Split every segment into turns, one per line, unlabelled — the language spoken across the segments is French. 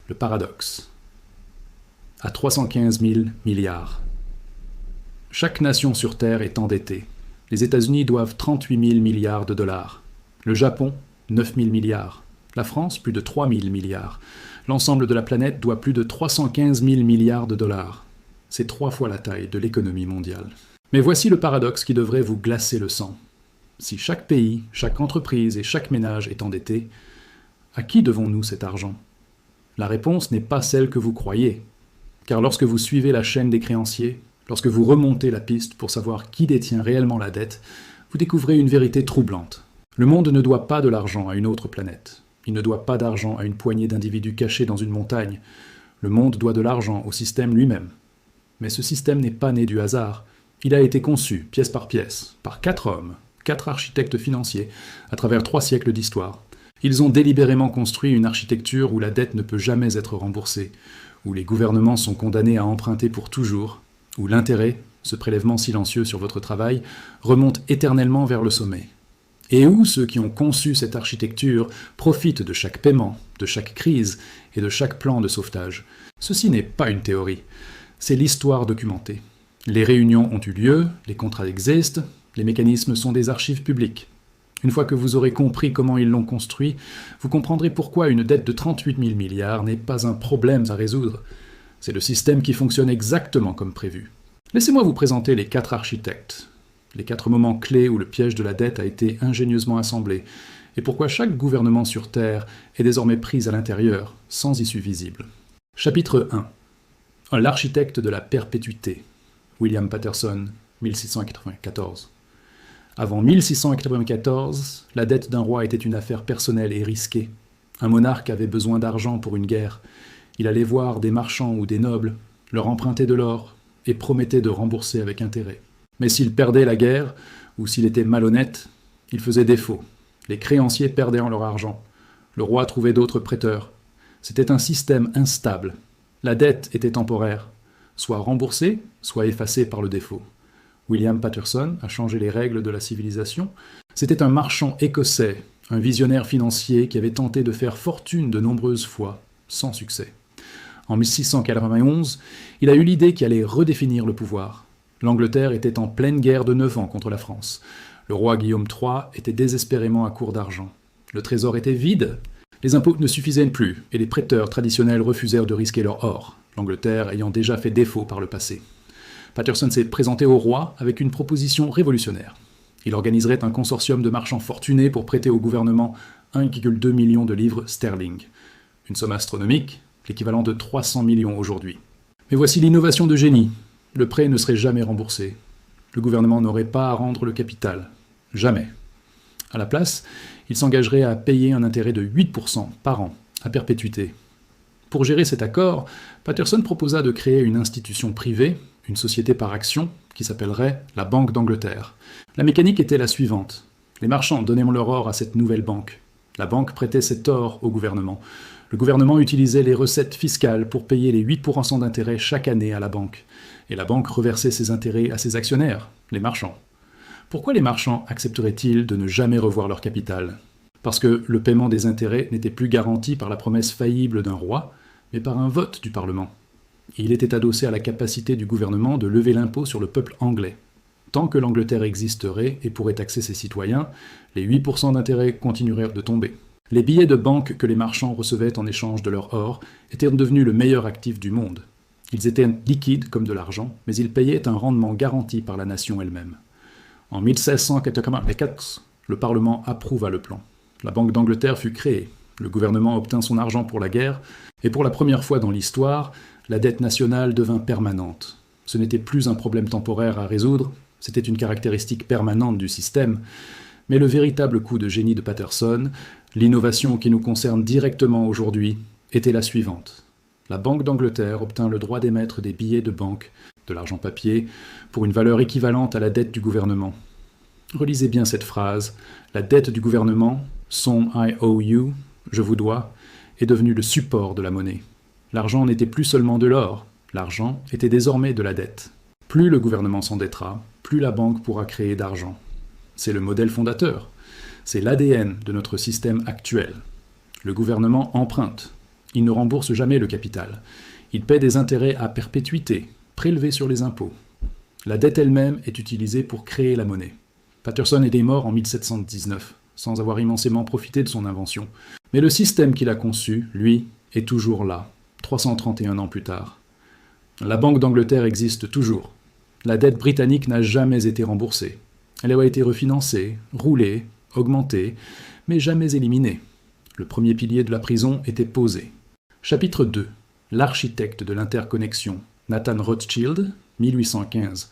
Le paradoxe. À 315 000 milliards. Chaque nation sur Terre est endettée. Les États-Unis doivent 38 000 milliards de dollars. Le Japon, 9 000 milliards. La France, plus de 3 000 milliards. L'ensemble de la planète doit plus de 315 000 milliards de dollars. C'est 3 fois la taille de l'économie mondiale. Mais voici le paradoxe qui devrait vous glacer le sang. Si chaque pays, chaque entreprise et chaque ménage est endetté, à qui devons-nous cet argent? La réponse n'est pas celle que vous croyez. Car lorsque vous suivez la chaîne des créanciers, lorsque vous remontez la piste pour savoir qui détient réellement la dette, vous découvrez une vérité troublante. Le monde ne doit pas de l'argent à une autre planète. Il ne doit pas d'argent à une poignée d'individus cachés dans une montagne. Le monde doit de l'argent au système lui-même. Mais ce système n'est pas né du hasard. Il a été conçu, pièce par pièce, par 4 hommes, 4 architectes financiers, à travers 3 siècles d'histoire. Ils ont délibérément construit une architecture où la dette ne peut jamais être remboursée, où les gouvernements sont condamnés à emprunter pour toujours, où l'intérêt, ce prélèvement silencieux sur votre travail, remonte éternellement vers le sommet. Et où ceux qui ont conçu cette architecture profitent de chaque paiement, de chaque crise et de chaque plan de sauvetage. Ceci n'est pas une théorie, c'est l'histoire documentée. Les réunions ont eu lieu, les contrats existent, les mécanismes sont des archives publiques. Une fois que vous aurez compris comment ils l'ont construit, vous comprendrez pourquoi une dette de 38 000 milliards n'est pas un problème à résoudre. C'est le système qui fonctionne exactement comme prévu. Laissez-moi vous présenter les 4 architectes, les 4 moments clés où le piège de la dette a été ingénieusement assemblé, et pourquoi chaque gouvernement sur Terre est désormais pris à l'intérieur, sans issue visible. Chapitre 1. L'architecte de la perpétuité. William Patterson, 1694. Avant 1694, la dette d'un roi était une affaire personnelle et risquée. Un monarque avait besoin d'argent pour une guerre. Il allait voir des marchands ou des nobles, leur emprunter de l'or, et promettait de rembourser avec intérêt. Mais s'il perdait la guerre, ou s'il était malhonnête, il faisait défaut. Les créanciers perdaient en leur argent. Le roi trouvait d'autres prêteurs. C'était un système instable. La dette était temporaire, soit remboursée, soit effacée par le défaut. William Patterson a changé les règles de la civilisation. C'était un marchand écossais, un visionnaire financier qui avait tenté de faire fortune de nombreuses fois, sans succès. En 1691, il a eu l'idée qui allait redéfinir le pouvoir. L'Angleterre était en pleine guerre de 9 ans contre la France. Le roi Guillaume III était désespérément à court d'argent. Le trésor était vide. Les impôts ne suffisaient plus, et les prêteurs traditionnels refusèrent de risquer leur or, l'Angleterre ayant déjà fait défaut par le passé. Patterson s'est présenté au roi avec une proposition révolutionnaire. Il organiserait un consortium de marchands fortunés pour prêter au gouvernement 1,2 million de livres sterling. Une somme astronomique, l'équivalent de 300 millions aujourd'hui. Mais voici l'innovation de génie. Le prêt ne serait jamais remboursé. Le gouvernement n'aurait pas à rendre le capital. Jamais. À la place, il s'engagerait à payer un intérêt de 8% par an, à perpétuité. Pour gérer cet accord, Patterson proposa de créer une institution privée, une société par action, qui s'appellerait la Banque d'Angleterre. La mécanique était la suivante. Les marchands donnaient leur or à cette nouvelle banque. La banque prêtait cet or au gouvernement. Le gouvernement utilisait les recettes fiscales pour payer les 8% d'intérêt chaque année à la banque. Et la banque reversait ces intérêts à ses actionnaires, les marchands. Pourquoi les marchands accepteraient-ils de ne jamais revoir leur capital? Parce que le paiement des intérêts n'était plus garanti par la promesse faillible d'un roi, mais par un vote du Parlement. Il était adossé à la capacité du gouvernement de lever l'impôt sur le peuple anglais. Tant que l'Angleterre existerait et pourrait taxer ses citoyens, les 8% d'intérêt continueraient de tomber. Les billets de banque que les marchands recevaient en échange de leur or étaient devenus le meilleur actif du monde. Ils étaient liquides comme de l'argent, mais ils payaient un rendement garanti par la nation elle-même. En 1684, le Parlement approuva le plan. La Banque d'Angleterre fut créée. Le gouvernement obtint son argent pour la guerre, et pour la première fois dans l'histoire, la dette nationale devint permanente. Ce n'était plus un problème temporaire à résoudre, c'était une caractéristique permanente du système, mais le véritable coup de génie de Patterson, l'innovation qui nous concerne directement aujourd'hui, était la suivante. La Banque d'Angleterre obtint le droit d'émettre des billets de banque, de l'argent papier, pour une valeur équivalente à la dette du gouvernement. Relisez bien cette phrase. La dette du gouvernement, son I owe you, je vous dois, est devenue le support de la monnaie. L'argent n'était plus seulement de l'or, l'argent était désormais de la dette. Plus le gouvernement s'endettera, plus la banque pourra créer d'argent. C'est le modèle fondateur. C'est l'ADN de notre système actuel. Le gouvernement emprunte. Il ne rembourse jamais le capital. Il paie des intérêts à perpétuité, prélevés sur les impôts. La dette elle-même est utilisée pour créer la monnaie. Patterson est mort en 1719, sans avoir immensément profité de son invention. Mais le système qu'il a conçu, lui, est toujours là, 331 ans plus tard. La Banque d'Angleterre existe toujours. La dette britannique n'a jamais été remboursée. Elle a été refinancée, roulée, augmentée, mais jamais éliminée. Le premier pilier de la prison était posé. Chapitre 2. L'architecte de l'interconnexion, Nathan Rothschild, 1815.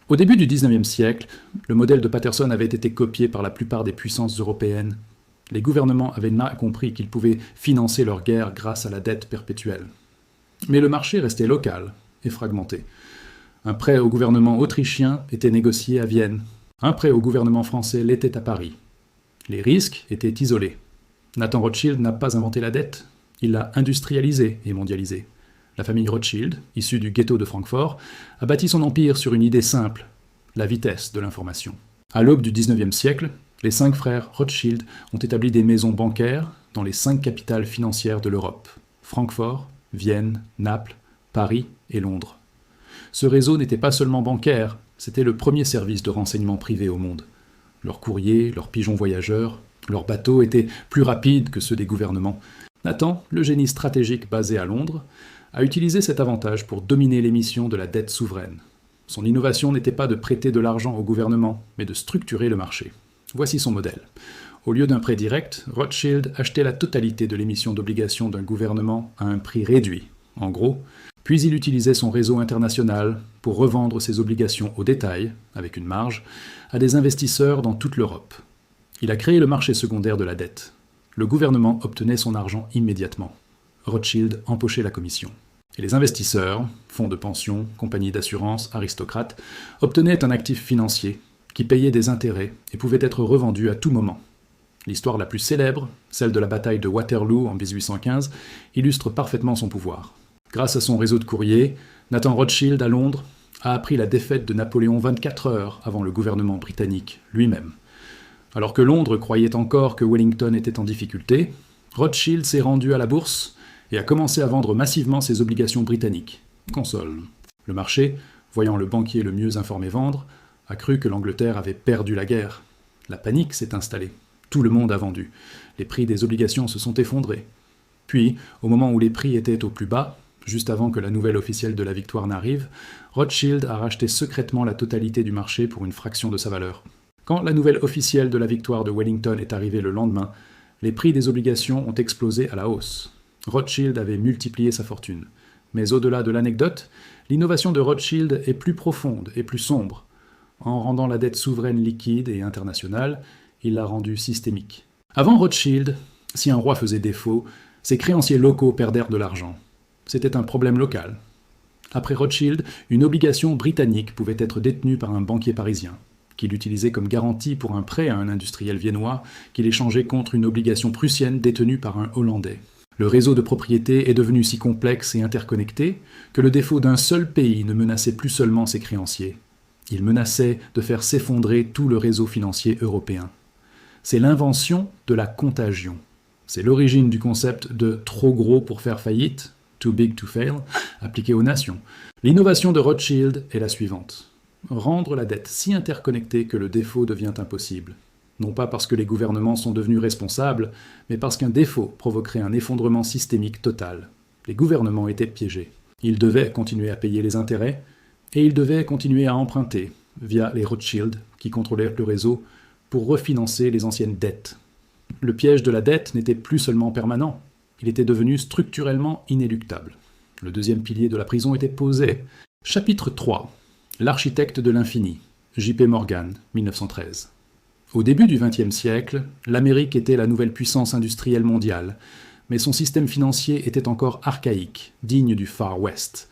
Au début du XIXe siècle, le modèle de Patterson avait été copié par la plupart des puissances européennes. Les gouvernements avaient mal compris qu'ils pouvaient financer leur guerre grâce à la dette perpétuelle. Mais le marché restait local et fragmenté. Un prêt au gouvernement autrichien était négocié à Vienne. Un prêt au gouvernement français l'était à Paris. Les risques étaient isolés. Nathan Rothschild n'a pas inventé la dette, il l'a industrialisée et mondialisée. La famille Rothschild, issue du ghetto de Francfort, a bâti son empire sur une idée simple, la vitesse de l'information. À l'aube du XIXe siècle, les 5 frères Rothschild ont établi des maisons bancaires dans les 5 capitales financières de l'Europe, Francfort, Vienne, Naples, Paris et Londres. Ce réseau n'était pas seulement bancaire, c'était le premier service de renseignement privé au monde. Leurs courriers, leurs pigeons voyageurs, leurs bateaux étaient plus rapides que ceux des gouvernements. Nathan, le génie stratégique basé à Londres, a utilisé cet avantage pour dominer l'émission de la dette souveraine. Son innovation n'était pas de prêter de l'argent au gouvernement, mais de structurer le marché. Voici son modèle. Au lieu d'un prêt direct, Rothschild achetait la totalité de l'émission d'obligations d'un gouvernement à un prix réduit, en gros, puis il utilisait son réseau international pour revendre ses obligations au détail, avec une marge, à des investisseurs dans toute l'Europe. Il a créé le marché secondaire de la dette. Le gouvernement obtenait son argent immédiatement. Rothschild empochait la commission. Et les investisseurs, fonds de pension, compagnies d'assurance, aristocrates, obtenaient un actif financier qui payait des intérêts et pouvait être revendu à tout moment. L'histoire la plus célèbre, celle de la bataille de Waterloo en 1815, illustre parfaitement son pouvoir. Grâce à son réseau de courriers, Nathan Rothschild à Londres a appris la défaite de Napoléon 24 heures avant le gouvernement britannique lui-même. Alors que Londres croyait encore que Wellington était en difficulté, Rothschild s'est rendu à la bourse et a commencé à vendre massivement ses obligations britanniques. Console. Le marché, voyant le banquier le mieux informé vendre, a cru que l'Angleterre avait perdu la guerre. La panique s'est installée. Tout le monde a vendu. Les prix des obligations se sont effondrés. Puis, au moment où les prix étaient au plus bas, juste avant que la nouvelle officielle de la victoire n'arrive, Rothschild a racheté secrètement la totalité du marché pour une fraction de sa valeur. Quand la nouvelle officielle de la victoire de Wellington est arrivée le lendemain, les prix des obligations ont explosé à la hausse. Rothschild avait multiplié sa fortune. Mais au-delà de l'anecdote, l'innovation de Rothschild est plus profonde et plus sombre. En rendant la dette souveraine liquide et internationale, il l'a rendue systémique. Avant Rothschild, si un roi faisait défaut, ses créanciers locaux perdèrent de l'argent. C'était un problème local. Après Rothschild, une obligation britannique pouvait être détenue par un banquier parisien, qui l'utilisait comme garantie pour un prêt à un industriel viennois, qui l'échangeait contre une obligation prussienne détenue par un Hollandais. Le réseau de propriété est devenu si complexe et interconnecté que le défaut d'un seul pays ne menaçait plus seulement ses créanciers. Il menaçait de faire s'effondrer tout le réseau financier européen. C'est l'invention de la contagion. C'est l'origine du concept de « trop gros pour faire faillite », too big to fail, appliqué aux nations. L'innovation de Rothschild est la suivante. Rendre la dette si interconnectée que le défaut devient impossible. Non pas parce que les gouvernements sont devenus responsables, mais parce qu'un défaut provoquerait un effondrement systémique total. Les gouvernements étaient piégés. Ils devaient continuer à payer les intérêts, et ils devaient continuer à emprunter, via les Rothschild, qui contrôlaient le réseau, pour refinancer les anciennes dettes. Le piège de la dette n'était plus seulement permanent, il était devenu structurellement inéluctable. Le deuxième pilier de la prison était posé. Chapitre 3. L'architecte de l'infini. J.P. Morgan, 1913. Au début du XXe siècle, l'Amérique était la nouvelle puissance industrielle mondiale, mais son système financier était encore archaïque, digne du Far West.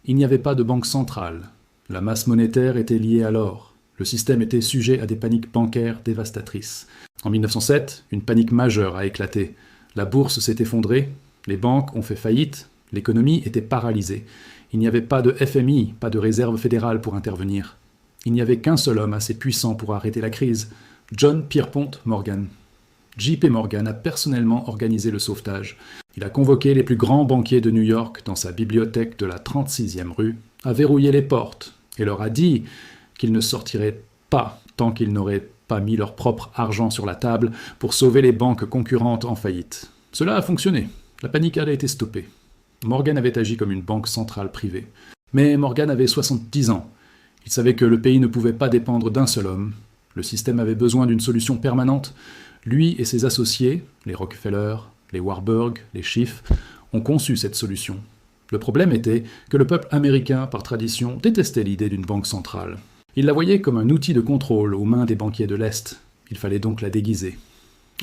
Il n'y avait pas de banque centrale. La masse monétaire était liée à l'or. Le système était sujet à des paniques bancaires dévastatrices. En 1907, une panique majeure a éclaté. La bourse s'est effondrée, les banques ont fait faillite, l'économie était paralysée. Il n'y avait pas de FMI, pas de réserve fédérale pour intervenir. Il n'y avait qu'un seul homme assez puissant pour arrêter la crise, John Pierpont Morgan. JP Morgan a personnellement organisé le sauvetage. Il a convoqué les plus grands banquiers de New York dans sa bibliothèque de la 36e rue, a verrouillé les portes et leur a dit qu'ils ne sortiraient pas tant qu'ils n'auraient pas mis leur propre argent sur la table pour sauver les banques concurrentes en faillite. Cela a fonctionné. La panicade a été stoppée. Morgan avait agi comme une banque centrale privée. Mais Morgan avait 70 ans. Il savait que le pays ne pouvait pas dépendre d'un seul homme. Le système avait besoin d'une solution permanente. Lui et ses associés, les Rockefeller, les Warburg, les Schiff, ont conçu cette solution. Le problème était que le peuple américain, par tradition, détestait l'idée d'une banque centrale. Il la voyait comme un outil de contrôle aux mains des banquiers de l'Est. Il fallait donc la déguiser.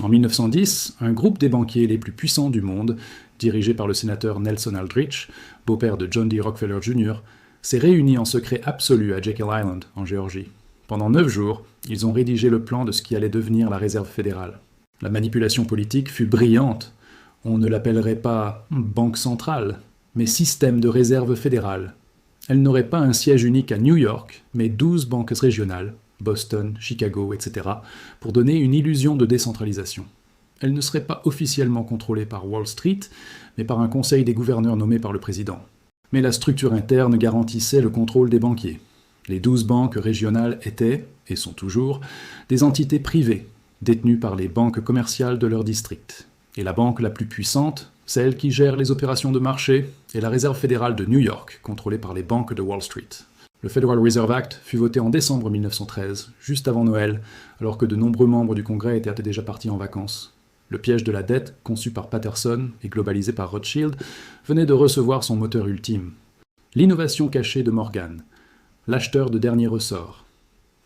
En 1910, un groupe des banquiers les plus puissants du monde, dirigé par le sénateur Nelson Aldrich, beau-père de John D. Rockefeller Jr., s'est réuni en secret absolu à Jekyll Island, en Géorgie. Pendant 9 jours, ils ont rédigé le plan de ce qui allait devenir la Réserve fédérale. La manipulation politique fut brillante. On ne l'appellerait pas banque centrale, mais système de réserve fédérale. Elle n'aurait pas un siège unique à New York, mais 12 banques régionales, Boston, Chicago, etc., pour donner une illusion de décentralisation. Elle ne serait pas officiellement contrôlée par Wall Street, mais par un conseil des gouverneurs nommé par le président. Mais la structure interne garantissait le contrôle des banquiers. Les 12 banques régionales étaient, et sont toujours, des entités privées, détenues par les banques commerciales de leur district. Et la banque la plus puissante, celle qui gère les opérations de marché, est la Réserve fédérale de New York, contrôlée par les banques de Wall Street. Le Federal Reserve Act fut voté en décembre 1913, juste avant Noël, alors que de nombreux membres du Congrès étaient déjà partis en vacances. Le piège de la dette, conçu par Patterson et globalisé par Rothschild, venait de recevoir son moteur ultime. L'innovation cachée de Morgan, l'acheteur de dernier ressort.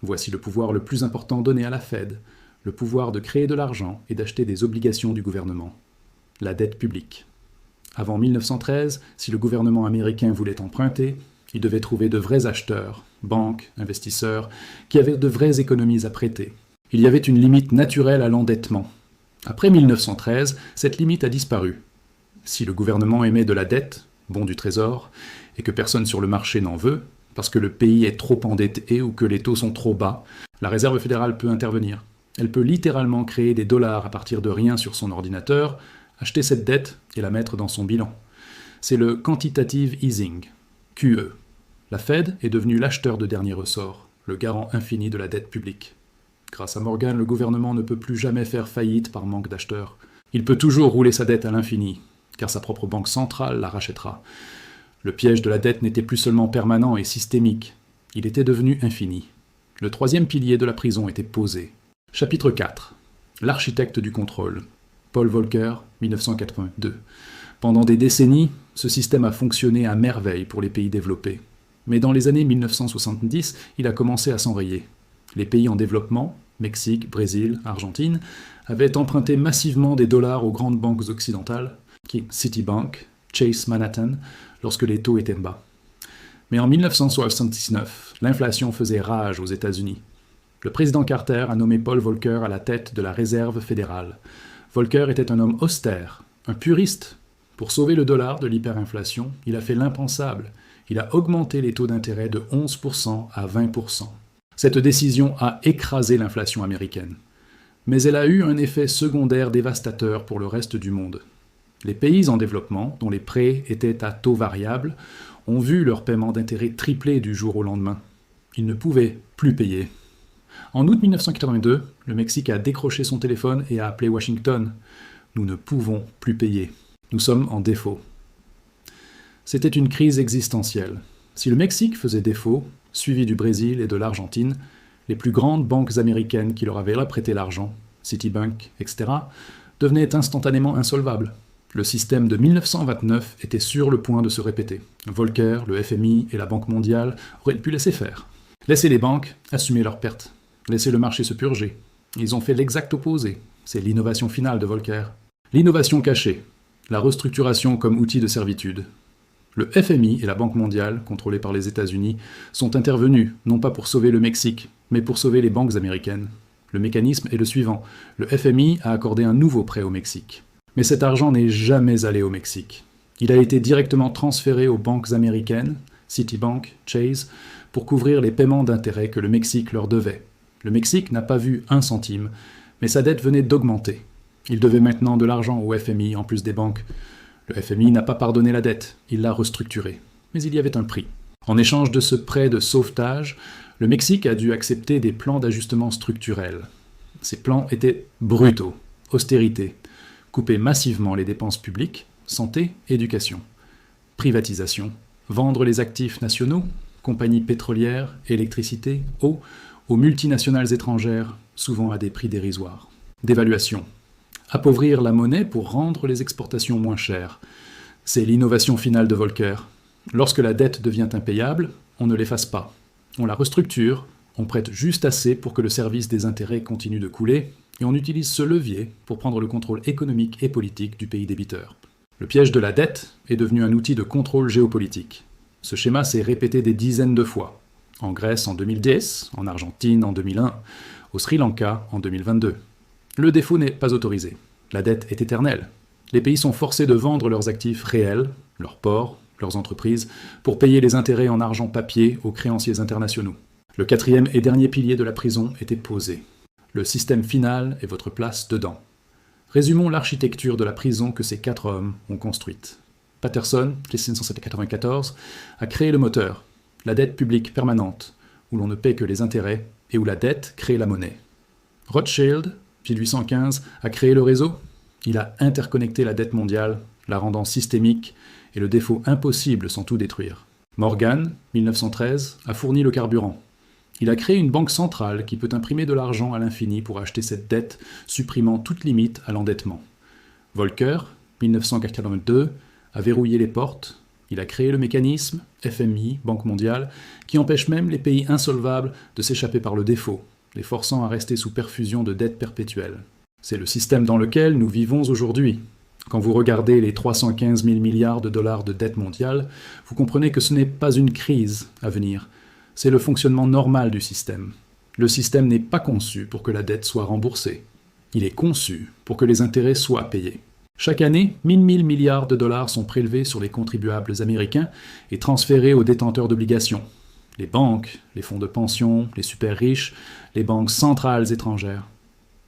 Voici le pouvoir le plus important donné à la Fed, le pouvoir de créer de l'argent et d'acheter des obligations du gouvernement. La dette publique. Avant 1913, si le gouvernement américain voulait emprunter, il devait trouver de vrais acheteurs, banques, investisseurs, qui avaient de vraies économies à prêter. Il y avait une limite naturelle à l'endettement. Après 1913, cette limite a disparu. Si le gouvernement émet de la dette, bon du trésor, et que personne sur le marché n'en veut, parce que le pays est trop endetté ou que les taux sont trop bas, la Réserve fédérale peut intervenir. Elle peut littéralement créer des dollars à partir de rien sur son ordinateur, acheter cette dette et la mettre dans son bilan. C'est le quantitative easing, QE. La Fed est devenue l'acheteur de dernier ressort, le garant infini de la dette publique. Grâce à Morgan, le gouvernement ne peut plus jamais faire faillite par manque d'acheteurs. Il peut toujours rouler sa dette à l'infini, car sa propre banque centrale la rachètera. Le piège de la dette n'était plus seulement permanent et systémique, il était devenu infini. Le troisième pilier de la prison était posé. Chapitre 4. L'architecte du contrôle. Paul Volcker, 1982. Pendant des décennies, ce système a fonctionné à merveille pour les pays développés. Mais dans les années 1970, il a commencé à s'enrayer. Les pays en développement, Mexique, Brésil, Argentine, avaient emprunté massivement des dollars aux grandes banques occidentales, Citibank, Chase Manhattan, lorsque les taux étaient bas. Mais en 1979, l'inflation faisait rage aux États-Unis. Le président Carter a nommé Paul Volcker à la tête de la Réserve fédérale. Volcker était un homme austère, un puriste. Pour sauver le dollar de l'hyperinflation, il a fait l'impensable. Il a augmenté les taux d'intérêt de 11% à 20%. Cette décision a écrasé l'inflation américaine. Mais elle a eu un effet secondaire dévastateur pour le reste du monde. Les pays en développement, dont les prêts étaient à taux variable, ont vu leur paiement d'intérêt tripler du jour au lendemain. Ils ne pouvaient plus payer. En août 1982, le Mexique a décroché son téléphone et a appelé Washington. Nous ne pouvons plus payer. Nous sommes en défaut. C'était une crise existentielle. Si le Mexique faisait défaut, suivi du Brésil et de l'Argentine, les plus grandes banques américaines qui leur avaient prêté l'argent, Citibank, etc., devenaient instantanément insolvables. Le système de 1929 était sur le point de se répéter. Volcker, le FMI et la Banque mondiale auraient pu laisser faire. Laisser les banques assumer leurs pertes. Laisser le marché se purger. Ils ont fait l'exact opposé. C'est l'innovation finale de Volcker. L'innovation cachée. La restructuration comme outil de servitude. Le FMI et la Banque mondiale, contrôlés par les États-Unis, sont intervenus, non pas pour sauver le Mexique, mais pour sauver les banques américaines. Le mécanisme est le suivant. Le FMI a accordé un nouveau prêt au Mexique. Mais cet argent n'est jamais allé au Mexique. Il a été directement transféré aux banques américaines, Citibank, Chase, pour couvrir les paiements d'intérêt que le Mexique leur devait. Le Mexique n'a pas vu un centime, mais sa dette venait d'augmenter. Il devait maintenant de l'argent au FMI en plus des banques. Le FMI n'a pas pardonné la dette, il l'a restructurée. Mais il y avait un prix. En échange de ce prêt de sauvetage, le Mexique a dû accepter des plans d'ajustement structurel. Ces plans étaient brutaux, austérité, couper massivement les dépenses publiques, santé, éducation, privatisation, vendre les actifs nationaux, compagnies pétrolières, électricité, eau, aux multinationales étrangères, souvent à des prix dérisoires. Dévaluation. Appauvrir la monnaie pour rendre les exportations moins chères. C'est l'innovation finale de Volcker. Lorsque la dette devient impayable, on ne l'efface pas. On la restructure, on prête juste assez pour que le service des intérêts continue de couler, et on utilise ce levier pour prendre le contrôle économique et politique du pays débiteur. Le piège de la dette est devenu un outil de contrôle géopolitique. Ce schéma s'est répété des dizaines de fois. En Grèce en 2010, en Argentine en 2001, au Sri Lanka en 2022. Le défaut n'est pas autorisé. La dette est éternelle. Les pays sont forcés de vendre leurs actifs réels, leurs ports, leurs entreprises, pour payer les intérêts en argent papier aux créanciers internationaux. Le quatrième et dernier pilier de la prison était posé. Le système final est votre place dedans. Résumons l'architecture de la prison que ces 4 hommes ont construite. Patterson, 1794, a créé le moteur, la dette publique permanente, où l'on ne paie que les intérêts et où la dette crée la monnaie. Rothschild, 1815, a créé le réseau. Il a interconnecté la dette mondiale, la rendant systémique et le défaut impossible sans tout détruire. Morgan, 1913, a fourni le carburant. Il a créé une banque centrale qui peut imprimer de l'argent à l'infini pour acheter cette dette, supprimant toute limite à l'endettement. Volcker, 1982, a verrouillé les portes. Il a créé le mécanisme, FMI, Banque mondiale, qui empêche même les pays insolvables de s'échapper par le défaut, les forçant à rester sous perfusion de dettes perpétuelles. C'est le système dans lequel nous vivons aujourd'hui. Quand vous regardez les 315 000 milliards de dollars de dette mondiale, vous comprenez que ce n'est pas une crise à venir, c'est le fonctionnement normal du système. Le système n'est pas conçu pour que la dette soit remboursée. Il est conçu pour que les intérêts soient payés. Chaque année, 1000 milliards de dollars sont prélevés sur les contribuables américains et transférés aux détenteurs d'obligations. Les banques, les fonds de pension, les super riches, les banques centrales étrangères.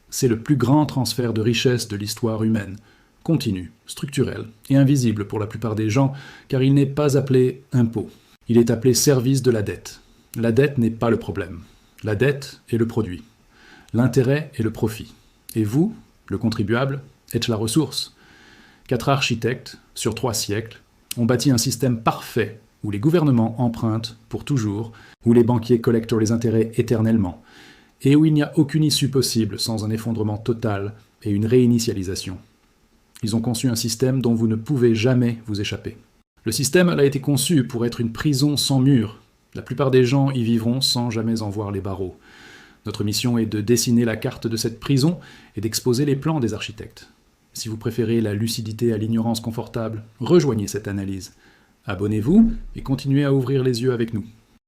C'est le plus grand transfert de richesse de l'histoire humaine, continu, structurel et invisible pour la plupart des gens, car il n'est pas appelé impôt. Il est appelé service de la dette. La dette n'est pas le problème. La dette est le produit. L'intérêt est le profit. Et vous, le contribuable, êtes la ressource. 4 architectes, sur 3 siècles, ont bâti un système parfait où les gouvernements empruntent pour toujours, où les banquiers collectent les intérêts éternellement, et où il n'y a aucune issue possible sans un effondrement total et une réinitialisation. Ils ont conçu un système dont vous ne pouvez jamais vous échapper. Le système a été conçu pour être une prison sans murs. La plupart des gens y vivront sans jamais en voir les barreaux. Notre mission est de dessiner la carte de cette prison et d'exposer les plans des architectes. Si vous préférez la lucidité à l'ignorance confortable, rejoignez cette analyse. Abonnez-vous et continuez à ouvrir les yeux avec nous.